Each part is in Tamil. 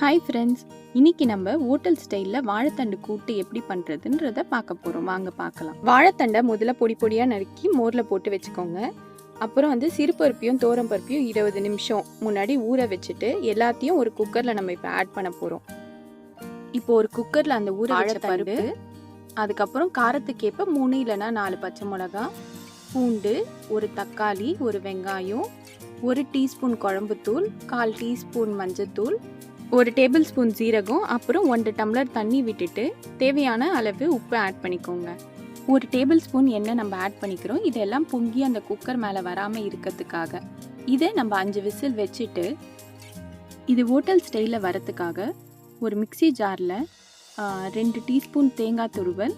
ஹாய் ஃப்ரெண்ட்ஸ், இன்னைக்கு நம்ம ஹோட்டல் ஸ்டைலில் வாழைத்தண்டு கூட்டு எப்படி பண்ணுறதுன்றத பார்க்க போகிறோம். வாங்க பார்க்கலாம். வாழைத்தண்டை முதல்ல பொடி பொடியாக நறுக்கி மோரில் போட்டு வச்சுக்கோங்க. அப்புறம் சிறுபருப்பையும் தோரம்பருப்பையும் 20 நிமிஷம் முன்னாடி ஊற வச்சுட்டு எல்லாத்தையும் ஒரு குக்கரில் நம்ம இப்போ ஆட் பண்ண போகிறோம். இப்போ ஒரு குக்கரில் அந்த ஊற வச்ச பருப்பு, அதுக்கப்புறம் காரத்துக்கேற்ப 3 இல்லைனா 4 பச்சை மிளகா, பூண்டு, ஒரு தக்காளி, ஒரு வெங்காயம், 1 டீஸ்பூன் குழம்புத்தூள், 1/4 டீஸ்பூன் மஞ்சத்தூள், 1 டேபிள் ஸ்பூன் ஜீரகம், அப்புறம் 1 டம்ளர் தண்ணி விட்டுட்டு தேவையான அளவு உப்பு ஆட் பண்ணிக்கோங்க. 1 டேபிள் ஸ்பூன் எண்ணெய் நம்ம ஆட் பண்ணிக்கிறோம். இதெல்லாம் பொங்கி அந்த குக்கர் மேலே வராமல் இருக்கிறதுக்காக. இதை நம்ம 5 விசில் வச்சுட்டு இது ஹோட்டல் ஸ்டைலில் வரத்துக்காக ஒரு மிக்சி ஜாரில் 2 டீஸ்பூன் தேங்காய் துருவல்,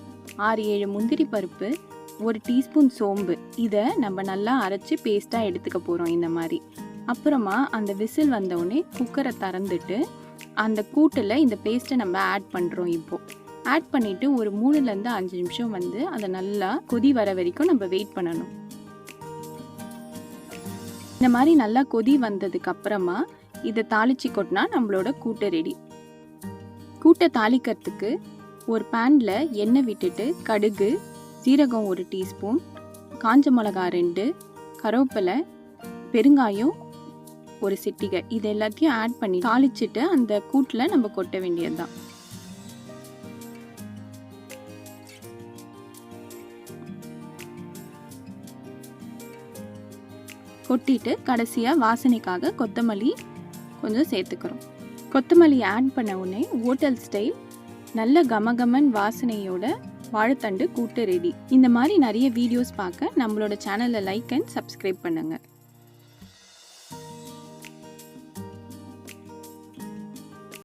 6-7 முந்திரி பருப்பு, 1 டீஸ்பூன் சோம்பு, இதை நம்ம நல்லா அரைச்சி பேஸ்ட்டாக எடுத்துக்க போகிறோம் இந்த மாதிரி. அப்புறமா அந்த விசில் வந்தோடனே குக்கரை திறந்துட்டு அந்த கூட்டில் இந்த பேஸ்ட்டை நம்ம ஆட் பண்ணுறோம். இப்போது ஆட் பண்ணிவிட்டு ஒரு 3லேருந்து 5 நிமிஷம் அதை நல்லா கொதி வர வரைக்கும் நம்ம வெயிட் பண்ணணும். இந்த மாதிரி நல்லா கொதி வந்ததுக்கு அப்புறமா இதை தாளிச்சு கொட்டினா நம்மளோட கூட்டு ரெடி. கூட்டை தாளிக்கிறதுக்கு ஒரு பேனில் எண்ணெய் விட்டுட்டு கடுகு, சீரகம் 1 டீஸ்பூன், காஞ்ச மிளகா 2, கருவேப்பிலை, பெருங்காயம் 1 சிட்டிகை, இது எல்லாத்தையும் ஆட் பண்ணி தாளிச்சுட்டு அந்த கூட்டில் நம்ம கொட்ட வேண்டியதுதான். கொட்டிட்டு கடைசியாக வாசனைக்காக கொத்தமல்லி கொஞ்சம் சேர்த்துக்கிறோம். கொத்தமல்லி ஆட் பண்ண உடனே ஹோட்டல் ஸ்டைல் நல்ல கமகமன் வாசனையோட வாழைத்தண்டு கூட்டு ரெடி. இந்த மாதிரி நிறைய வீடியோஸ் பார்க்க நம்மளோட சேனலை லைக் அண்ட் சப்ஸ்கிரைப் பண்ணுங்கள்.